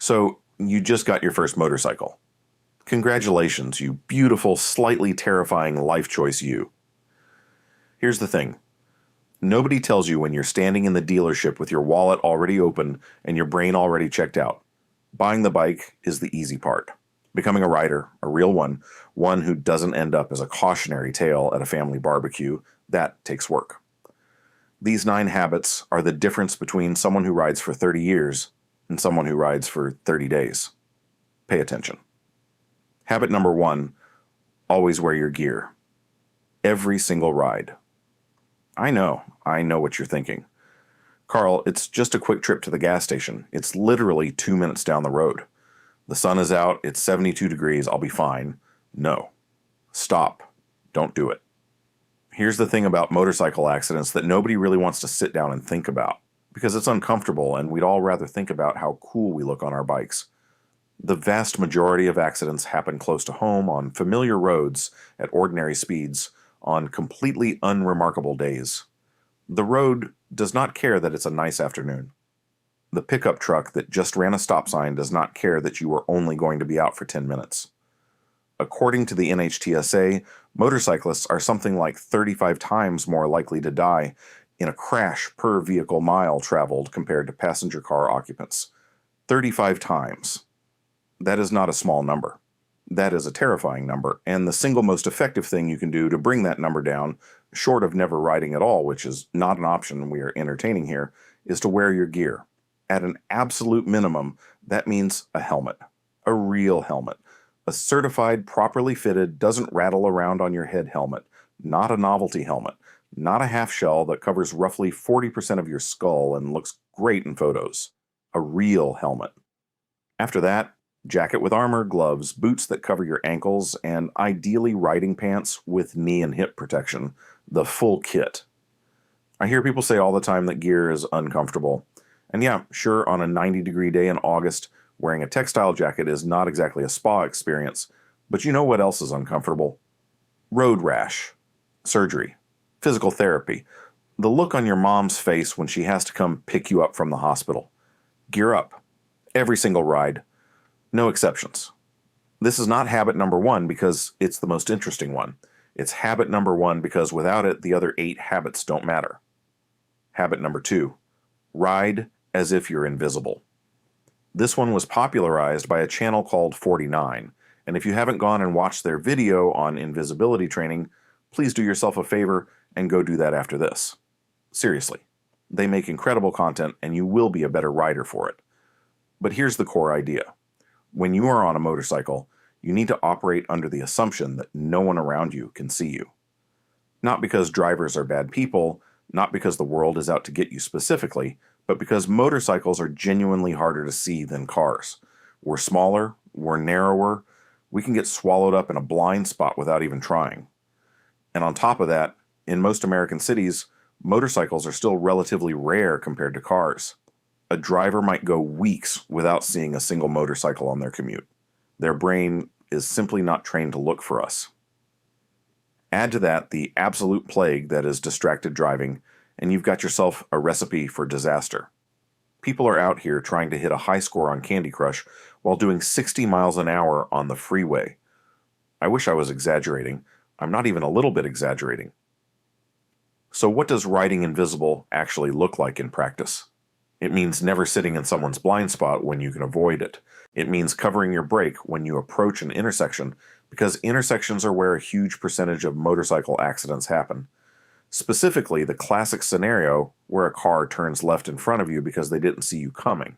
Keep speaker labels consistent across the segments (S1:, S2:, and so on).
S1: So, you just got your first motorcycle. Congratulations, you beautiful, slightly terrifying life choice you. Here's the thing. Nobody tells you when you're standing in the dealership with your wallet already open and your brain already checked out. Buying the bike is the easy part. Becoming a rider, a real one who doesn't end up as a cautionary tale at a family barbecue, that takes work. These 9 habits are the difference between someone who rides for 30 years and someone who rides for 30 days. Pay attention. Habit number 1, always wear your gear. Every single ride. I know what you're thinking. Carl, it's just a quick trip to the gas station. It's literally 2 minutes down the road. The sun is out, it's 72 degrees, I'll be fine. No. Stop. Don't do it. Here's the thing about motorcycle accidents that nobody really wants to sit down and think about, because it's uncomfortable and we'd all rather think about how cool we look on our bikes. The vast majority of accidents happen close to home on familiar roads at ordinary speeds on completely unremarkable days. The road does not care that it's a nice afternoon. The pickup truck that just ran a stop sign does not care that you were only going to be out for 10 minutes. According to the NHTSA, motorcyclists are something like 35 times more likely to die in a crash per vehicle mile traveled compared to passenger car occupants. 35 times. That is not a small number. That is a terrifying number, and the single most effective thing you can do to bring that number down, short of never riding at all, which is not an option we are entertaining here, is to wear your gear. At an absolute minimum, that means a helmet. A real helmet. A certified, properly fitted, doesn't rattle around on your head helmet. Not a novelty helmet. Not a half shell that covers roughly 40% of your skull and looks great in photos. A real helmet. After that, jacket with armor, gloves, boots that cover your ankles, and ideally riding pants with knee and hip protection. The full kit. I hear people say all the time that gear is uncomfortable. And yeah, sure, on a 90-degree day in August, wearing a textile jacket is not exactly a spa experience, but you know what else is uncomfortable? Road rash, surgery, physical therapy, the look on your mom's face when she has to come pick you up from the hospital. Gear up. Every single ride. No exceptions. This is not habit number 1 because it's the most interesting one. It's habit number 1 because without it, the other 8 habits don't matter. Habit number 2. Ride as if you're invisible. This one was popularized by a channel called 49, and if you haven't gone and watched their video on invisibility training, please do yourself a favor and go do that after this. Seriously. They make incredible content and you will be a better rider for it. But here's the core idea. When you are on a motorcycle, you need to operate under the assumption that no one around you can see you. Not because drivers are bad people, not because the world is out to get you specifically, but because motorcycles are genuinely harder to see than cars. We're smaller, we're narrower, we can get swallowed up in a blind spot without even trying. And on top of that, in most American cities, motorcycles are still relatively rare compared to cars. A driver might go weeks without seeing a single motorcycle on their commute. Their brain is simply not trained to look for us. Add to that the absolute plague that is distracted driving, and you've got yourself a recipe for disaster. People are out here trying to hit a high score on Candy Crush while doing 60 miles an hour on the freeway. I wish I was exaggerating. I'm not even a little bit exaggerating. So what does riding invisible actually look like in practice? It means never sitting in someone's blind spot when you can avoid it. It means covering your brake when you approach an intersection, because intersections are where a huge percentage of motorcycle accidents happen. Specifically, the classic scenario where a car turns left in front of you because they didn't see you coming.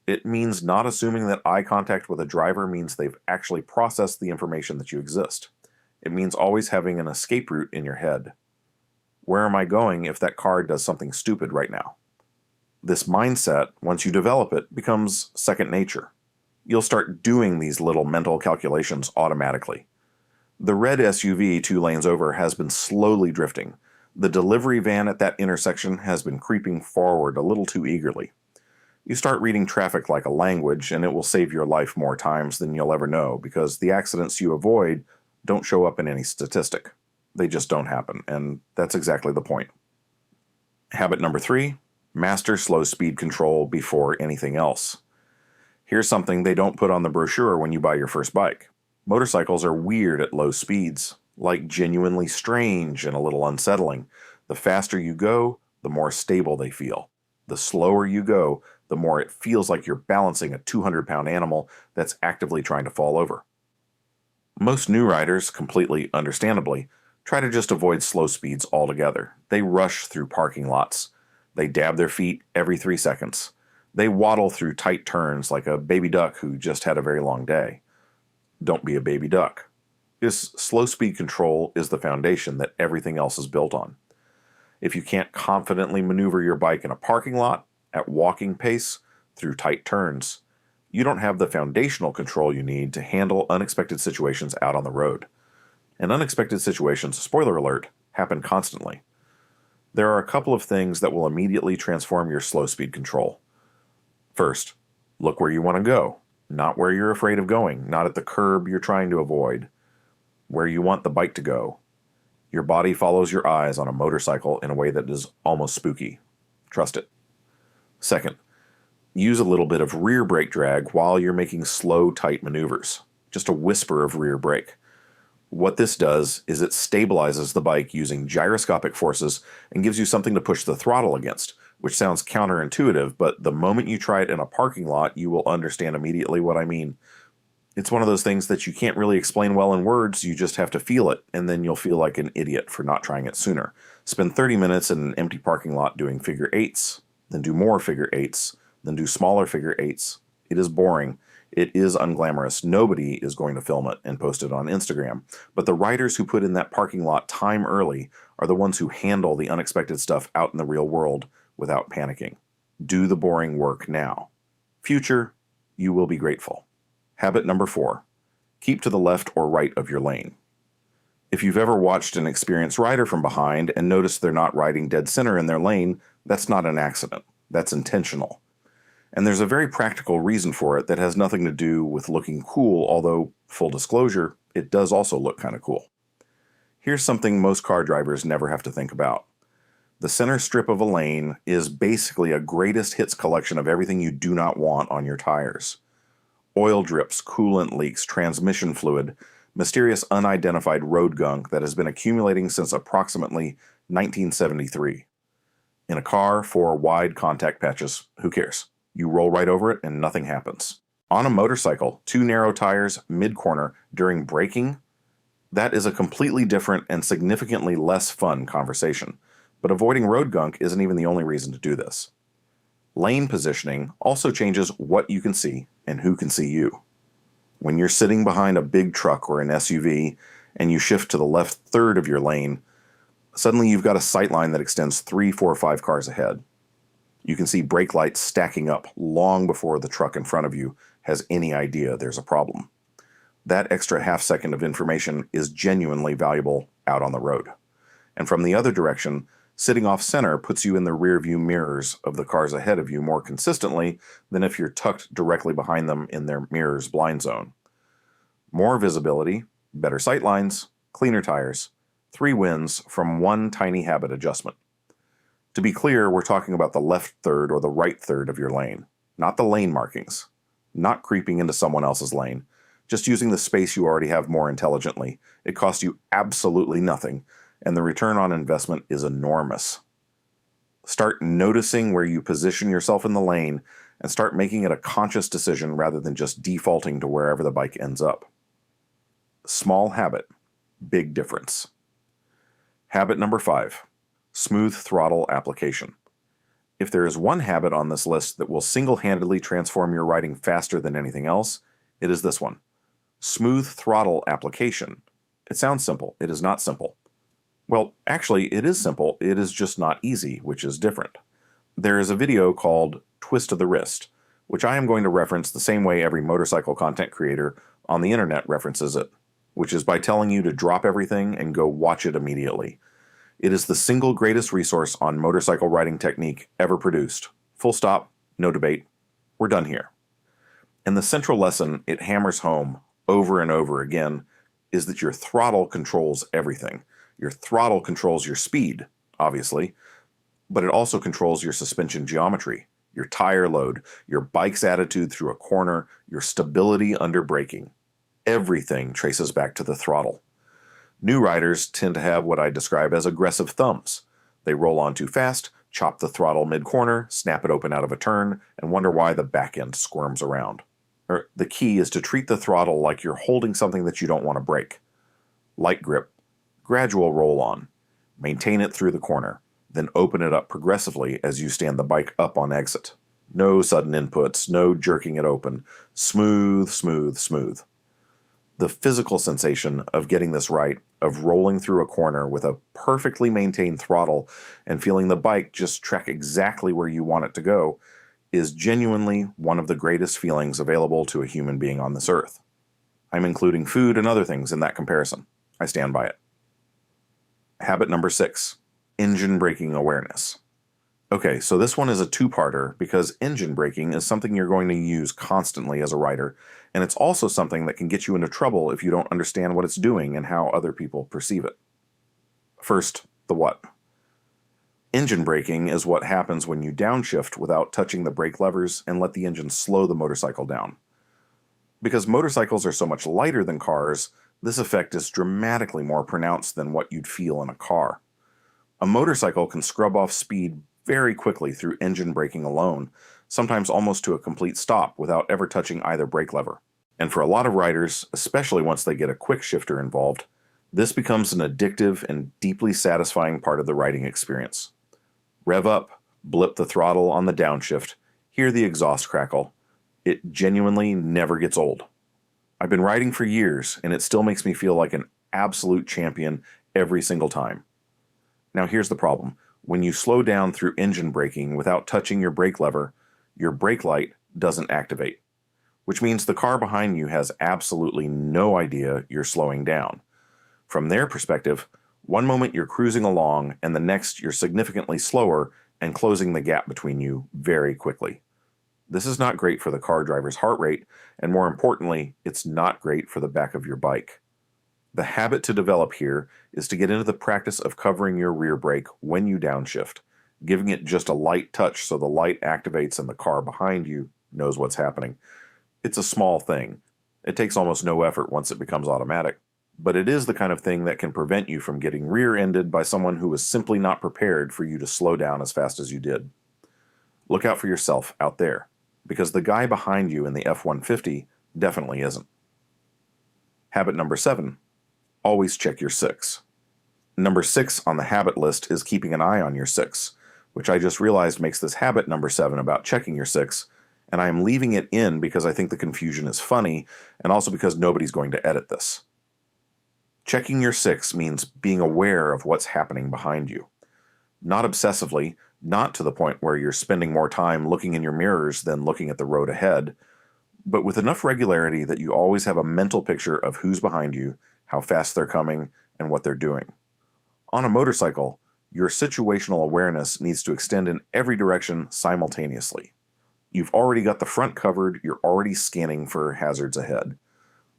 S1: It means not assuming that eye contact with a driver means they've actually processed the information that you exist. It means always having an escape route in your head. Where am I going if that car does something stupid right now? This mindset, once you develop it, becomes second nature. You'll start doing these little mental calculations automatically. The red SUV 2 lanes over has been slowly drifting. The delivery van at that intersection has been creeping forward a little too eagerly. You start reading traffic like a language, and it will save your life more times than you'll ever know, because the accidents you avoid don't show up in any statistic. They just don't happen, and that's exactly the point. Habit number 3, master slow speed control before anything else. Here's something they don't put on the brochure when you buy your first bike. Motorcycles are weird at low speeds, like genuinely strange and a little unsettling. The faster you go, the more stable they feel. The slower you go, the more it feels like you're balancing a 200-pound animal that's actively trying to fall over. Most new riders, completely understandably, try to just avoid slow speeds altogether. They rush through parking lots. They dab their feet every 3 seconds. They waddle through tight turns like a baby duck who just had a very long day. Don't be a baby duck. This slow speed control is the foundation that everything else is built on. If you can't confidently maneuver your bike in a parking lot, at walking pace, through tight turns, you don't have the foundational control you need to handle unexpected situations out on the road. And unexpected situations, spoiler alert, happen constantly. There are a couple of things that will immediately transform your slow speed control. First, look where you want to go, not where you're afraid of going, not at the curb you're trying to avoid, where you want the bike to go. Your body follows your eyes on a motorcycle in a way that is almost spooky. Trust it. Second, use a little bit of rear brake drag while you're making slow, tight maneuvers. Just a whisper of rear brake. What this does is it stabilizes the bike using gyroscopic forces and gives you something to push the throttle against, which sounds counterintuitive, but the moment you try it in a parking lot, you will understand immediately what I mean. It's one of those things that you can't really explain well in words, you just have to feel it, and then you'll feel like an idiot for not trying it sooner. Spend 30 minutes in an empty parking lot doing figure eights, then do more figure eights, then do smaller figure eights. It is boring. It is unglamorous. Nobody is going to film it and post it on Instagram. But the riders who put in that parking lot time early are the ones who handle the unexpected stuff out in the real world without panicking. Do the boring work now. Future, you will be grateful. Habit number 4, keep to the left or right of your lane. If you've ever watched an experienced rider from behind and noticed they're not riding dead center in their lane, that's not an accident. That's intentional. And there's a very practical reason for it that has nothing to do with looking cool, although, full disclosure, it does also look kind of cool. Here's something most car drivers never have to think about. The center strip of a lane is basically a greatest hits collection of everything you do not want on your tires. Oil drips, coolant leaks, transmission fluid, mysterious unidentified road gunk that has been accumulating since approximately 1973. In a car, 4 wide contact patches, who cares? You roll right over it and nothing happens. On a motorcycle, 2 narrow tires, mid-corner, during braking, that is a completely different and significantly less fun conversation. But avoiding road gunk isn't even the only reason to do this. Lane positioning also changes what you can see and who can see you. When you're sitting behind a big truck or an SUV and you shift to the left third of your lane, suddenly you've got a sight line that extends 3, 4, 5 cars ahead. You can see brake lights stacking up long before the truck in front of you has any idea there's a problem. That extra half second of information is genuinely valuable out on the road. And from the other direction, sitting off center puts you in the rear view mirrors of the cars ahead of you more consistently than if you're tucked directly behind them in their mirror's blind zone. More visibility, better sight lines, cleaner tires, 3 wins from 1 tiny habit adjustment. To be clear, we're talking about the left third or the right third of your lane, not the lane markings, not creeping into someone else's lane, just using the space you already have more intelligently. It costs you absolutely nothing, and the return on investment is enormous. Start noticing where you position yourself in the lane and start making it a conscious decision rather than just defaulting to wherever the bike ends up. Small habit, big difference. Habit number 5, smooth throttle application. If there is one habit on this list that will single-handedly transform your riding faster than anything else, it is this one. Smooth throttle application. It sounds simple. It is not simple. Well, actually, it is simple. It is just not easy, which is different. There is a video called Twist of the Wrist, which I am going to reference the same way every motorcycle content creator on the internet references it, which is by telling you to drop everything and go watch it immediately. It is the single greatest resource on motorcycle riding technique ever produced. Full stop, no debate. We're done here. And the central lesson it hammers home over and over again is that your throttle controls everything. Your throttle controls your speed, obviously, but it also controls your suspension geometry, your tire load, your bike's attitude through a corner, your stability under braking. Everything traces back to the throttle. New riders tend to have what I describe as aggressive thumbs. They roll on too fast, chop the throttle mid-corner, snap it open out of a turn, and wonder why the back end squirms around. The key is to treat the throttle like you're holding something that you don't want to break. Light grip, gradual roll on. Maintain it through the corner, then open it up progressively as you stand the bike up on exit. No sudden inputs, no jerking it open. Smooth, smooth, smooth. The physical sensation of getting this right, of rolling through a corner with a perfectly maintained throttle and feeling the bike just track exactly where you want it to go, is genuinely one of the greatest feelings available to a human being on this earth. I'm including food and other things in that comparison. I stand by it. Habit number 6, engine braking awareness. Okay, so this one is a two-parter because engine braking is something you're going to use constantly as a rider, and it's also something that can get you into trouble if you don't understand what it's doing and how other people perceive it. First, the what. Engine braking is what happens when you downshift without touching the brake levers and let the engine slow the motorcycle down. Because motorcycles are so much lighter than cars, this effect is dramatically more pronounced than what you'd feel in a car. A motorcycle can scrub off speed very quickly through engine braking alone, sometimes almost to a complete stop without ever touching either brake lever. And for a lot of riders, especially once they get a quick shifter involved, this becomes an addictive and deeply satisfying part of the riding experience. Rev up, blip the throttle on the downshift, hear the exhaust crackle. It genuinely never gets old. I've been riding for years, and it still makes me feel like an absolute champion every single time. Now here's the problem. When you slow down through engine braking without touching your brake lever, your brake light doesn't activate, which means the car behind you has absolutely no idea you're slowing down. From their perspective, one moment you're cruising along and the next you're significantly slower and closing the gap between you very quickly. This is not great for the car driver's heart rate, and more importantly, it's not great for the back of your bike. The habit to develop here is to get into the practice of covering your rear brake when you downshift, giving it just a light touch so the light activates and the car behind you knows what's happening. It's a small thing. It takes almost no effort once it becomes automatic, but it is the kind of thing that can prevent you from getting rear-ended by someone who was simply not prepared for you to slow down as fast as you did. Look out for yourself out there, because the guy behind you in the F-150 definitely isn't. Habit number 7. Always check your 6. Number 6 on the habit list is keeping an eye on your 6, which I just realized makes this habit number 7 about checking your 6, and I am leaving it in because I think the confusion is funny, and also because nobody's going to edit this. Checking your 6 means being aware of what's happening behind you. Not obsessively, not to the point where you're spending more time looking in your mirrors than looking at the road ahead, but with enough regularity that you always have a mental picture of who's behind you, how fast they're coming, and what they're doing. On a motorcycle, your situational awareness needs to extend in every direction simultaneously. You've already got the front covered, you're already scanning for hazards ahead.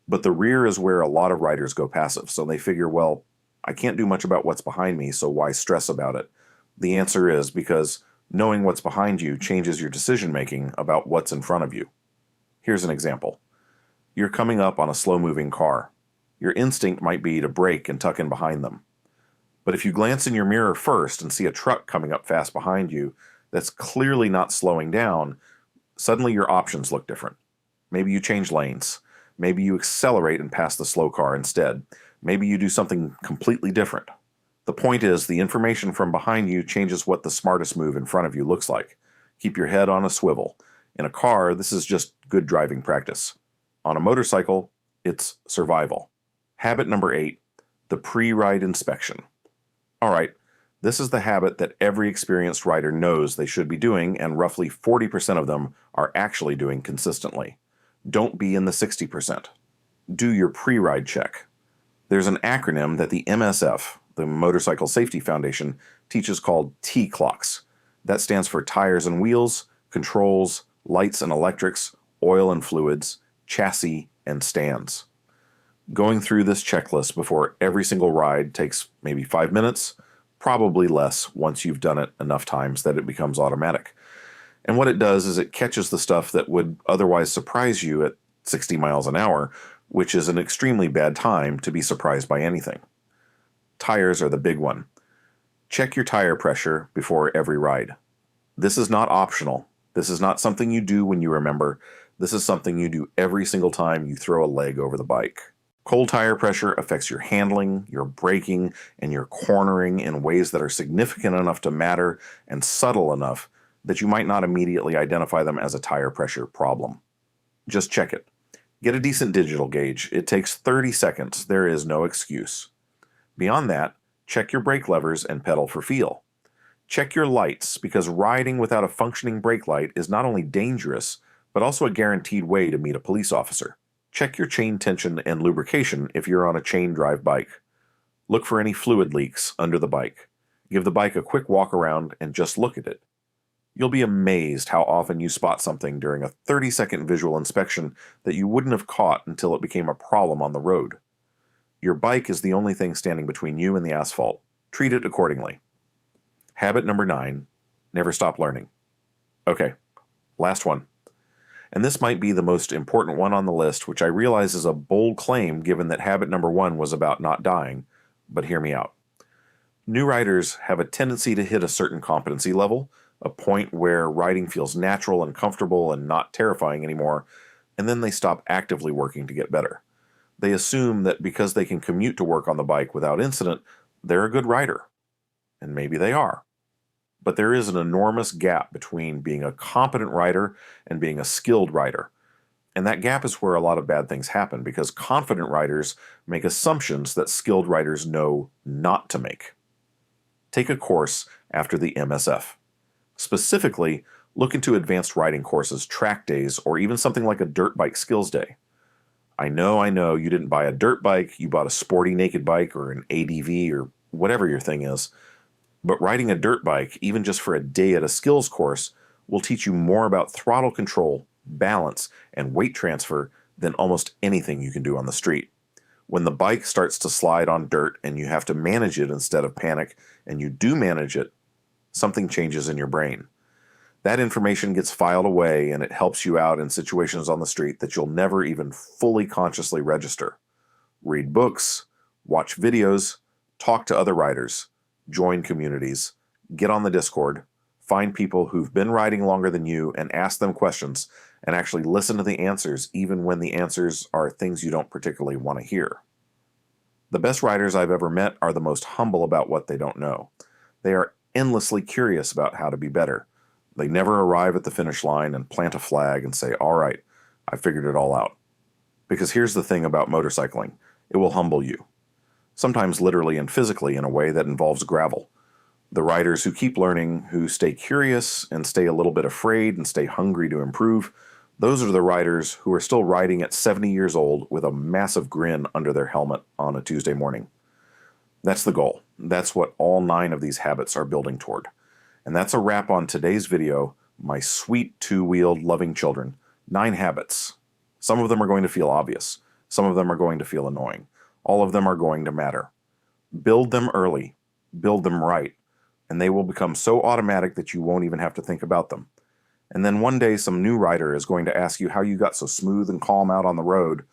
S1: But the rear is where a lot of riders go passive, so they figure, well, I can't do much about what's behind me, so why stress about it? The answer is because knowing what's behind you changes your decision-making about what's in front of you. Here's an example. You're coming up on a slow-moving car. Your instinct might be to brake and tuck in behind them. But if you glance in your mirror first and see a truck coming up fast behind you that's clearly not slowing down, suddenly your options look different. Maybe you change lanes. Maybe you accelerate and pass the slow car instead. Maybe you do something completely different. The point is, the information from behind you changes what the smartest move in front of you looks like. Keep your head on a swivel. In a car, this is just good driving practice. On a motorcycle, it's survival. Habit number 8, the pre-ride inspection. All right, this is the habit that every experienced rider knows they should be doing, and roughly 40% of them are actually doing consistently. Don't be in the 60%. Do your pre-ride check. There's an acronym that the MSF, the Motorcycle Safety Foundation, teaches called T-clocks. That stands for tires and wheels, controls, lights and electrics, oil and fluids, chassis, and stands. Going through this checklist before every single ride takes maybe 5 minutes, probably less once you've done it enough times that it becomes automatic. And what it does is it catches the stuff that would otherwise surprise you at 60 miles an hour, which is an extremely bad time to be surprised by anything. Tires are the big one. Check your tire pressure before every ride. This is not optional. This is not something you do when you remember. This is something you do every single time you throw a leg over the bike. Cold tire pressure affects your handling, your braking, and your cornering in ways that are significant enough to matter and subtle enough that you might not immediately identify them as a tire pressure problem. Just check it. Get a decent digital gauge. It takes 30 seconds. There is no excuse. Beyond that, check your brake levers and pedal for feel. Check your lights, because riding without a functioning brake light is not only dangerous, but also a guaranteed way to meet a police officer. Check your chain tension and lubrication if you're on a chain drive bike. Look for any fluid leaks under the bike. Give the bike a quick walk around and just look at it. You'll be amazed how often you spot something during a 30-second visual inspection that you wouldn't have caught until it became a problem on the road. Your bike is the only thing standing between you and the asphalt. Treat it accordingly. Habit number 9, never stop learning. Okay, last one. And this might be the most important one on the list, which I realize is a bold claim given that habit number 1 was about not dying, but hear me out. New riders have a tendency to hit a certain competency level, a point where riding feels natural and comfortable and not terrifying anymore, and then they stop actively working to get better. They assume that because they can commute to work on the bike without incident, they're a good rider. And maybe they are. But there is an enormous gap between being a competent rider and being a skilled rider. And that gap is where a lot of bad things happen, because confident riders make assumptions that skilled riders know not to make. Take a course after the MSF. Specifically, look into advanced riding courses, track days, or even something like a dirt bike skills day. I know, you didn't buy a dirt bike, you bought a sporty naked bike or an ADV or whatever your thing is. But riding a dirt bike, even just for a day at a skills course, will teach you more about throttle control, balance, and weight transfer than almost anything you can do on the street. When the bike starts to slide on dirt and you have to manage it instead of panic, and you do manage it, something changes in your brain. That information gets filed away and it helps you out in situations on the street that you'll never even fully consciously register. Read books, watch videos, talk to other riders, join communities, get on the Discord, find people who've been riding longer than you and ask them questions and actually listen to the answers even when the answers are things you don't particularly want to hear. The best riders I've ever met are the most humble about what they don't know. They are endlessly curious about how to be better. They never arrive at the finish line and plant a flag and say, all right, I figured it all out. Because here's the thing about motorcycling. It will humble you. Sometimes literally and physically in a way that involves gravel. The riders who keep learning, who stay curious and stay a little bit afraid and stay hungry to improve, those are the riders who are still riding at 70 years old with a massive grin under their helmet on a Tuesday morning. That's the goal. That's what all 9 of these habits are building toward. And that's a wrap on today's video, my sweet 2-wheeled loving children. 9 habits. Some of them are going to feel obvious. Some of them are going to feel annoying. All of them are going to matter. Build them early. Build them right. And they will become so automatic that you won't even have to think about them. And then one day some new rider is going to ask you how you got so smooth and calm out on the road,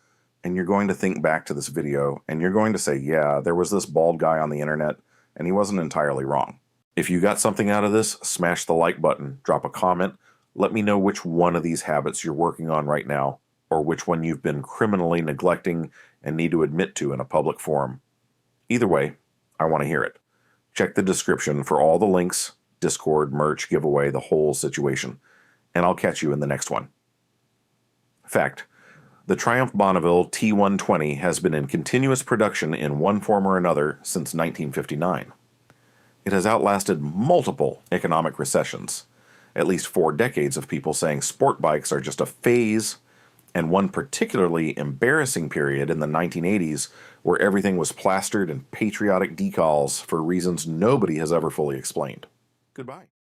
S1: and you're going to think back to this video, and you're going to say, yeah, there was this bald guy on the internet, and he wasn't entirely wrong. If you got something out of this, smash the like button, drop a comment, let me know which one of these habits you're working on right now, or which one you've been criminally neglecting and need to admit to in a public forum. Either way, I want to hear it. Check the description for all the links, Discord, merch, giveaway, the whole situation, and I'll catch you in the next one. Fact: the Triumph Bonneville T120 has been in continuous production in one form or another since 1959. It has outlasted multiple economic recessions, at least 4 decades of people saying sport bikes are just a phase, and one particularly embarrassing period in the 1980s where everything was plastered in patriotic decals for reasons nobody has ever fully explained. Goodbye.